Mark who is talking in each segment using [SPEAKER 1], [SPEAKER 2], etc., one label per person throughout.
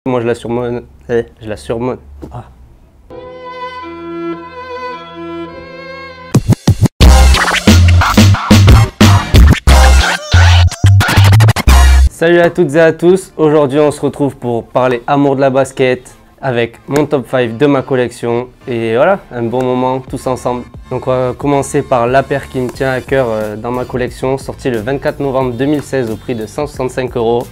[SPEAKER 1] Moi je la surmonte. Je la surmonte. Ah. Salut à toutes et à tous. Aujourd'hui on se retrouve pour parler amour de la basket avec mon top 5 de ma collection. Et voilà, un bon moment tous ensemble. Donc on va commencer par la paire qui me tient à cœur dans ma collection, sortie le 24 novembre 2016 au prix de 165 €.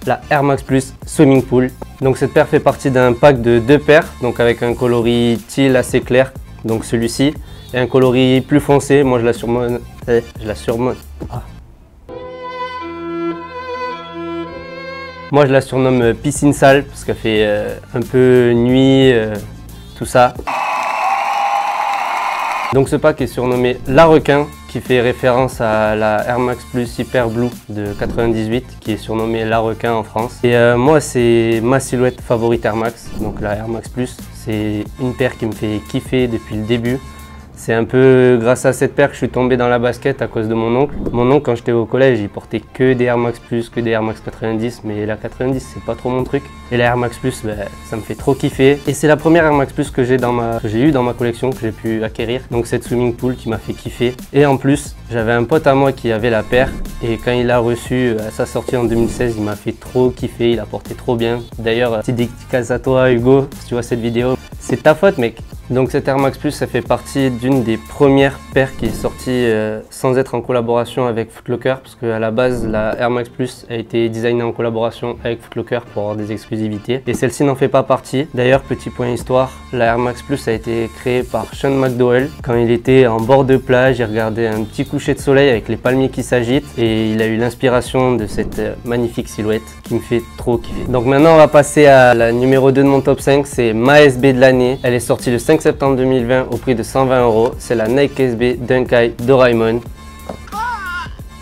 [SPEAKER 1] La Air Max Plus Swimming Pool. Donc cette paire fait partie d'un pack de 2 paires, donc avec un coloris teal assez clair, donc celui-ci, et un coloris plus foncé. Moi je la surmonte. Ah. Moi je la surnomme piscine sale parce qu'elle fait un peu nuit, tout ça. Donc ce pack est surnommé la requin, qui fait référence à la Air Max Plus Hyper Blue de 98, qui est surnommée la requin en France. Et moi c'est ma silhouette favorite Air Max, donc la Air Max Plus. C'est une paire qui me fait kiffer depuis le début. C'est un peu grâce à cette paire que je suis tombé dans la basket à cause de mon oncle. Mon oncle, quand j'étais au collège, il portait que des Air Max Plus, que des Air Max 90, mais la 90 c'est pas trop mon truc. Et la Air Max Plus, ça me fait trop kiffer. Et c'est la première Air Max Plus que j'ai eu dans ma collection, que j'ai pu acquérir. Donc cette Swimming Pool qui m'a fait kiffer. Et en plus, j'avais un pote à moi qui avait la paire, et quand il l'a reçue à sa sortie en 2016, il m'a fait trop kiffer, il a porté trop bien. D'ailleurs, petite dédicace à toi Hugo, si tu vois cette vidéo. C'est ta faute mec. Donc cette Air Max Plus, ça fait partie d'une des premières paires qui est sortie sans être en collaboration avec Foot Locker, parce qu'à la base la Air Max Plus a été designée en collaboration avec Foot Locker pour avoir des exclusivités, et celle-ci n'en fait pas partie. D'ailleurs, petit point histoire, la Air Max Plus a été créée par Sean McDowell quand il était en bord de plage. Il regardait un petit coucher de soleil avec les palmiers qui s'agitent, et il a eu l'inspiration de cette magnifique silhouette qui me fait trop kiffer. Donc maintenant on va passer à la numéro 2 de mon top 5, c'est ma SB de l'année. Elle est sortie le 5 septembre 2020 au prix de 120 €. C'est la Nike SB Dunk High Doraemon.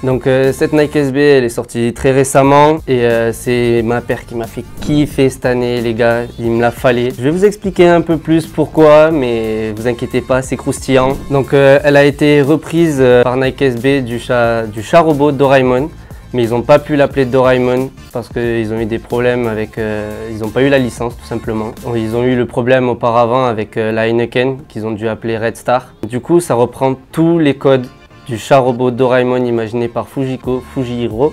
[SPEAKER 1] Donc cette Nike SB, elle est sortie très récemment, et c'est ma paire qui m'a fait kiffer cette année les gars, il me la fallait. Je vais vous expliquer un peu plus pourquoi, mais vous inquiétez pas, c'est croustillant. Donc elle a été reprise par Nike SB du chat robot Doraemon. Mais ils n'ont pas pu l'appeler Doraemon parce qu'ils ont eu des problèmes avec... ils n'ont pas eu la licence tout simplement. Ils ont eu le problème auparavant avec la Heineken qu'ils ont dû appeler Red Star. Du coup, ça reprend tous les codes du chat robot Doraemon imaginé par Fujihiro,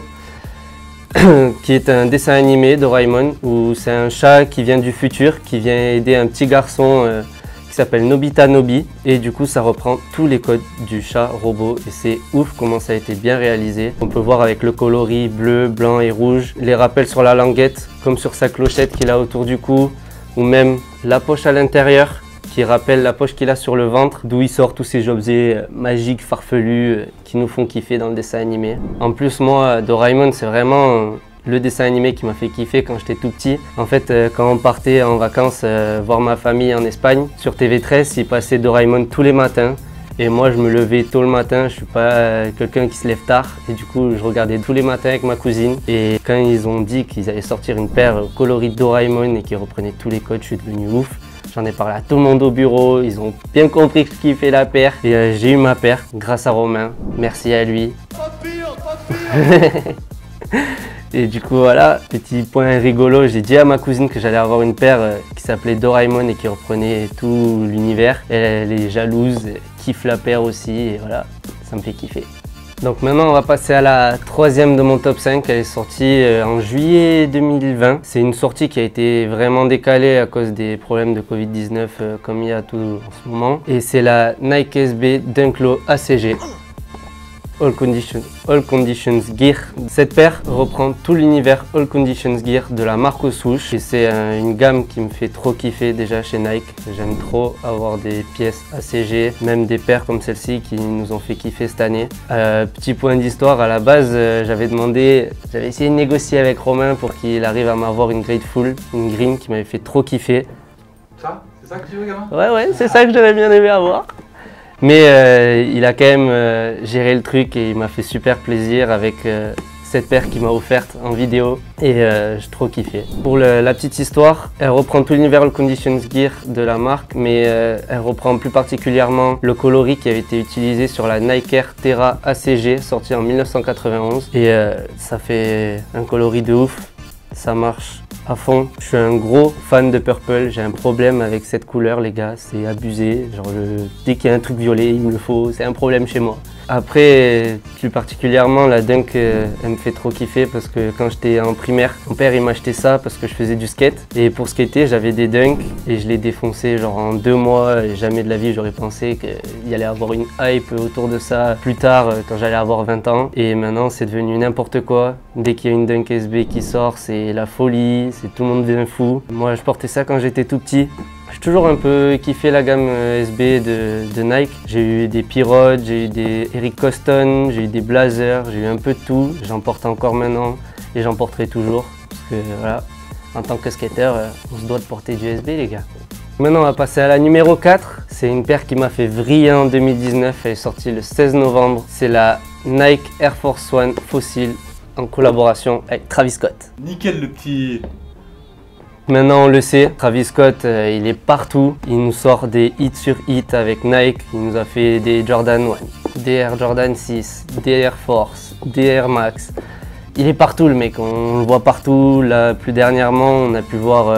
[SPEAKER 1] qui est un dessin animé Doraemon où c'est un chat qui vient du futur, qui vient aider un petit garçon qui s'appelle Nobita Nobi, et du coup ça reprend tous les codes du chat robot, et c'est ouf comment ça a été bien réalisé. On peut voir avec le coloris bleu, blanc et rouge, les rappels sur la languette comme sur sa clochette qu'il a autour du cou, ou même la poche à l'intérieur qui rappelle la poche qu'il a sur le ventre, d'où il sort tous ces objets magiques, farfelus qui nous font kiffer dans le dessin animé. En plus moi, Doraemon c'est vraiment le dessin animé qui m'a fait kiffer quand j'étais tout petit. En fait, quand on partait en vacances voir ma famille en Espagne, sur TV13, ils passaient Doraemon tous les matins. Et moi, je me levais tôt le matin, je suis pas quelqu'un qui se lève tard. Et du coup, je regardais tous les matins avec ma cousine. Et quand ils ont dit qu'ils allaient sortir une paire coloris Doraemon et qui reprenait tous les codes, je suis devenu ouf. J'en ai parlé à tout le monde au bureau, ils ont bien compris que je kiffais la paire. Et j'ai eu ma paire grâce à Romain, merci à lui. Et du coup voilà, petit point rigolo, j'ai dit à ma cousine que j'allais avoir une paire qui s'appelait Doraemon et qui reprenait tout l'univers. Elle est jalouse, elle kiffe la paire aussi, et voilà, ça me fait kiffer. Donc maintenant on va passer à la troisième de mon top 5, elle est sortie en juillet 2020. C'est une sortie qui a été vraiment décalée à cause des problèmes de Covid-19 comme il y a tout en ce moment. Et c'est la Nike SB Dunk Low ACG. All Conditions Gear. Cette paire reprend tout l'univers All Conditions Gear de la marque aux souches, et c'est une gamme qui me fait trop kiffer déjà chez Nike. J'aime trop avoir des pièces ACG, même des paires comme celle-ci qui nous ont fait kiffer cette année. Petit point d'histoire, à la base j'avais essayé de négocier avec Romain pour qu'il arrive à m'avoir une Grateful, une green qui m'avait fait trop kiffer.
[SPEAKER 2] Ça? C'est ça que tu veux, gamin?
[SPEAKER 1] Ouais, c'est ça que j'aurais bien aimé avoir. Mais il a quand même géré le truc, et il m'a fait super plaisir avec cette paire qu'il m'a offerte en vidéo, et j'ai trop kiffé. Pour la petite histoire, elle reprend tout l'univers All Conditions Gear de la marque, mais elle reprend plus particulièrement le coloris qui avait été utilisé sur la Nike Air Terra ACG, sortie en 1991. Et ça fait un coloris de ouf, ça marche à fond. Je suis un gros fan de Purple, j'ai un problème avec cette couleur les gars, c'est abusé. Genre dès qu'il y a un truc violet, il me le faut, c'est un problème chez moi. Après, plus particulièrement, la Dunk, elle me fait trop kiffer parce que quand j'étais en primaire, mon père il m'a acheté ça parce que je faisais du skate. Et pour skater, j'avais des Dunk et je l'ai défoncé genre en 2 mois. Et jamais de la vie j'aurais pensé qu'il y allait avoir une hype autour de ça plus tard quand j'allais avoir 20 ans. Et maintenant, c'est devenu n'importe quoi. Dès qu'il y a une Dunk SB qui sort, c'est la folie, c'est tout le monde devient fou. Moi, je portais ça quand j'étais tout petit. J'ai toujours un peu kiffé la gamme SB de Nike. J'ai eu des Pirate, j'ai eu des Eric Coston, j'ai eu des Blazers, j'ai eu un peu de tout. J'en porte encore maintenant et j'en porterai toujours. Parce que voilà, en tant que skater, on se doit de porter du SB les gars. Maintenant on va passer à la numéro 4. C'est une paire qui m'a fait vriller en 2019. Elle est sortie le 16 novembre. C'est la Nike Air Force One Fossil en collaboration avec Travis Scott.
[SPEAKER 2] Nickel le petit...
[SPEAKER 1] Maintenant on le sait, Travis Scott il est partout, il nous sort des hits sur hits avec Nike, il nous a fait des Jordan 1, des Air Jordan 6, des Air Force, des Air Max. Il est partout le mec, on le voit partout. Là plus dernièrement on a pu voir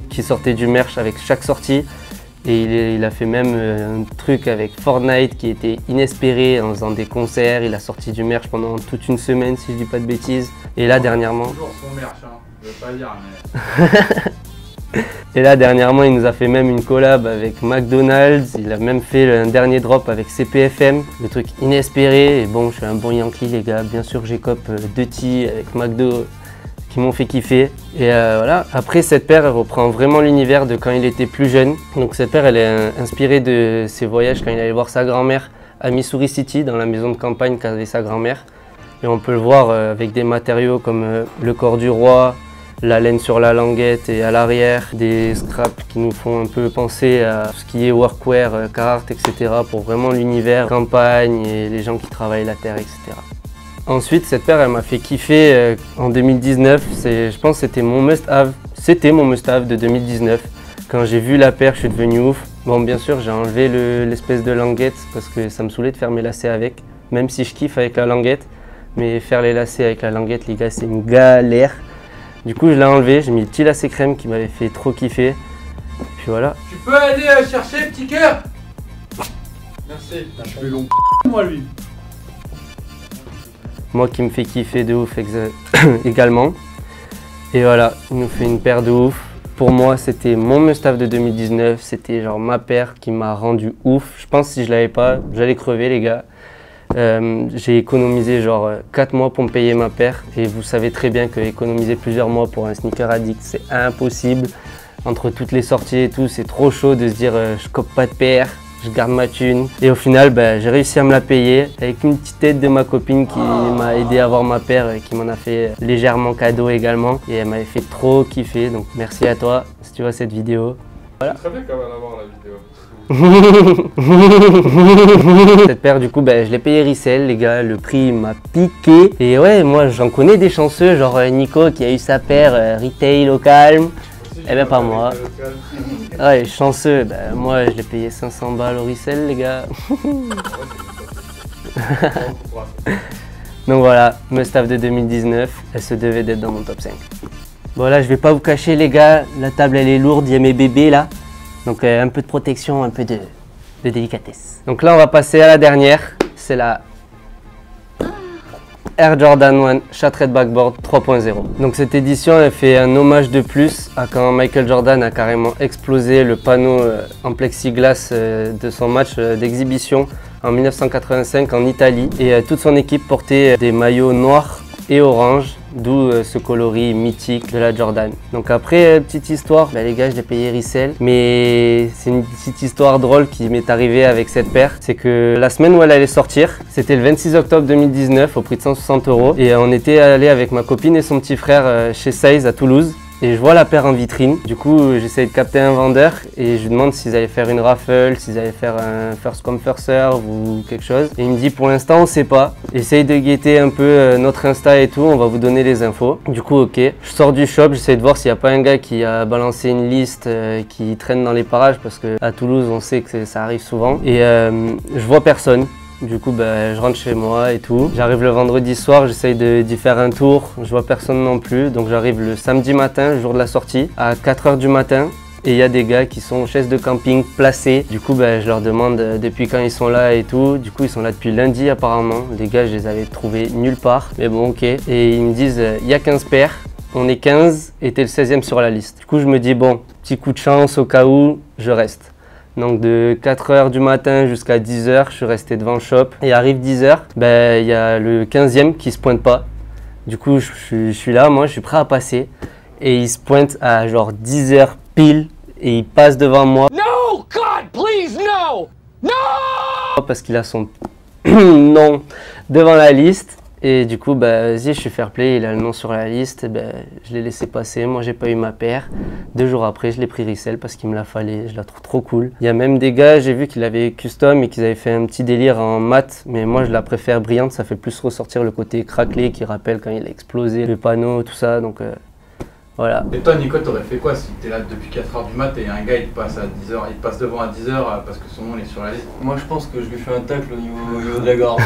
[SPEAKER 1] qu'il sortait du merch avec chaque sortie. Et il a fait même un truc avec Fortnite qui était inespéré en faisant des concerts. Il a sorti du merch pendant toute une semaine si je dis pas de bêtises. Et là dernièrement...
[SPEAKER 2] Toujours son merch, hein. Je veux pas dire mais...
[SPEAKER 1] Et là dernièrement il nous a fait même une collab avec McDonald's. Il a même fait un dernier drop avec CPFM. Le truc inespéré. Et bon, je suis un bon Yankee les gars. Bien sûr j'ai cop 2 T avec McDo qui m'ont fait kiffer. Et voilà, après cette paire elle reprend vraiment l'univers de quand il était plus jeune. Donc cette paire elle est inspirée de ses voyages quand il allait voir sa grand-mère à Missouri City, dans la maison de campagne qu'avait sa grand-mère. Et on peut le voir avec des matériaux comme le corps du roi, la laine sur la languette et à l'arrière, des scraps qui nous font un peu penser à tout ce qui est workwear, Carhartt, etc. pour vraiment l'univers campagne et les gens qui travaillent la terre, etc. Ensuite, cette paire, elle m'a fait kiffer en 2019. Je pense que c'était mon must-have. C'était mon must-have de 2019. Quand j'ai vu la paire, je suis devenu ouf. Bon, bien sûr, j'ai enlevé l'espèce de languette parce que ça me saoulait de faire mes lacets avec. Même si je kiffe avec la languette. Mais faire les lacets avec la languette, les gars, c'est une galère. Du coup, je l'ai enlevé. J'ai mis le petit lacet crème qui m'avait fait trop kiffer. Puis voilà.
[SPEAKER 2] Tu peux aller chercher petit cœur? Merci. Je fais long moi lui.
[SPEAKER 1] Moi qui me fait kiffer de ouf également. Et voilà, il nous fait une paire de ouf. Pour moi, c'était mon must-have de 2019. C'était genre ma paire qui m'a rendu ouf. Je pense que si je l'avais pas, j'allais crever les gars. J'ai économisé genre 4 mois pour me payer ma paire. Et vous savez très bien que économiser plusieurs mois pour un sneaker addict, c'est impossible. Entre toutes les sorties et tout, c'est trop chaud de se dire je cope pas de paire. Je garde ma thune et au final j'ai réussi à me la payer avec une petite aide de ma copine qui m'a aidé à avoir ma paire et qui m'en a fait légèrement cadeau également et elle m'avait fait trop kiffer, donc merci à toi si tu vois cette vidéo. Voilà.
[SPEAKER 2] C'est très bien quand même d'avoir la vidéo.
[SPEAKER 1] Cette paire du coup je l'ai payé resell les gars, le prix m'a piqué et ouais moi j'en connais des chanceux genre Nico qui a eu sa paire retail au calme. Eh ben pas moi. Ouais, chanceux, moi je l'ai payé 500 balles au resell les gars. Donc voilà, must-have de 2019, elle se devait d'être dans mon top 5. Bon là je vais pas vous cacher les gars, la table elle est lourde, il y a mes bébés là. Donc un peu de protection, un peu de délicatesse. Donc là on va passer à la dernière, c'est la Air Jordan 1 Shattered Backboard 3.0. Donc cette édition elle fait un hommage de plus à quand Michael Jordan a carrément explosé le panneau en plexiglas de son match d'exhibition en 1985 en Italie. Et toute son équipe portait des maillots noirs et orange, d'où ce coloris mythique de la Jordan. Donc après, petite histoire, les gars je l'ai payé resell, mais c'est une petite histoire drôle qui m'est arrivée avec cette paire. C'est que la semaine où elle allait sortir, c'était le 26 octobre 2019 au prix de 160 € et on était allé avec ma copine et son petit frère chez Size à Toulouse. Et je vois la paire en vitrine, du coup j'essaye de capter un vendeur et je lui demande s'ils allaient faire une raffle, s'ils allaient faire un first come first serve ou quelque chose. Et il me dit pour l'instant on sait pas, essaye de guetter un peu notre Insta et tout, on va vous donner les infos. Du coup ok, je sors du shop, j'essaie de voir s'il n'y a pas un gars qui a balancé une liste qui traîne dans les parages parce que à Toulouse on sait que ça arrive souvent. Et je vois personne. Du coup, je rentre chez moi et tout. J'arrive le vendredi soir, j'essaye d'y faire un tour. Je vois personne non plus. Donc j'arrive le samedi matin, le jour de la sortie, à 4 h du matin. Et il y a des gars qui sont chaises de camping placées. Du coup, je leur demande depuis quand ils sont là et tout. Du coup, ils sont là depuis lundi apparemment. Les gars, je les avais trouvés nulle part. Mais bon, ok. Et ils me disent, il y a 15 paires. On est 15 et t'es le 16e sur la liste. Du coup, je me dis, bon, petit coup de chance au cas où, je reste. Donc de 4 h du matin jusqu'à 10 h, je suis resté devant le shop. Et arrive 10 h, il y a le 15e qui se pointe pas. Du coup, je suis là, moi, je suis prêt à passer. Et il se pointe à genre 10 h pile et il passe devant moi.
[SPEAKER 3] No, God, please, no! No!
[SPEAKER 1] Parce qu'il a son nom devant la liste. Et du coup, vas-y, je suis fair play, il a le nom sur la liste. Je l'ai laissé passer, moi j'ai pas eu ma paire. 2 jours après, je l'ai pris resell parce qu'il me la fallait, je la trouve trop cool. Il y a même des gars, j'ai vu qu'ils avaient custom et qu'ils avaient fait un petit délire en mat. Mais moi je la préfère brillante, ça fait plus ressortir le côté craquelé qui rappelle quand il a explosé le panneau, tout ça. Donc voilà.
[SPEAKER 2] Et toi Nico, t'aurais fait quoi si t'es là depuis 4 h du mat et un gars il te passe à 10 h, il te passe devant à 10 h parce que son nom est sur la liste?
[SPEAKER 4] Moi je pense que je lui fais un tacle au niveau de la gorge.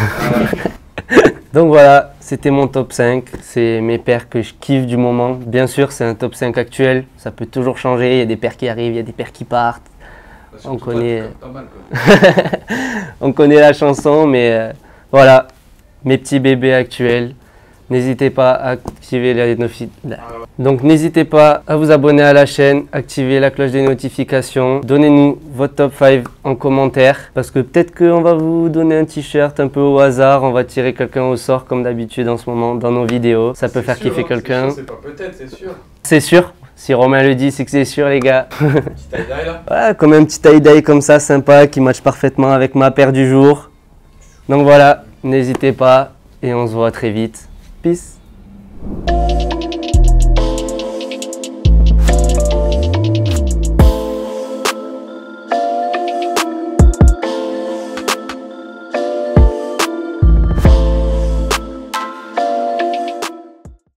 [SPEAKER 1] Donc voilà, c'était mon top 5, c'est mes paires que je kiffe du moment. Bien sûr, c'est un top 5 actuel, ça peut toujours changer, il y a des paires qui arrivent, il y a des paires qui partent. On connaît...
[SPEAKER 2] Pas mal, quoi.
[SPEAKER 1] On connaît la chanson, mais voilà, mes petits bébés actuels. N'hésitez pas à activer les notifications. Donc n'hésitez pas à vous abonner à la chaîne, activer la cloche des notifications. Donnez-nous votre top 5 en commentaire. Parce que peut-être qu'on va vous donner un t-shirt un peu au hasard. On va tirer quelqu'un au sort comme d'habitude en ce moment dans nos vidéos. Ça peut faire kiffer quelqu'un.
[SPEAKER 2] C'est pas peut-être, c'est sûr.
[SPEAKER 1] C'est sûr. Si Romain le dit, c'est que c'est sûr les gars.
[SPEAKER 2] Petit tie-dye là.
[SPEAKER 1] Voilà, comme un petit tie-dye comme ça, sympa, qui match parfaitement avec ma paire du jour. Donc voilà, n'hésitez pas et on se voit très vite. Peace.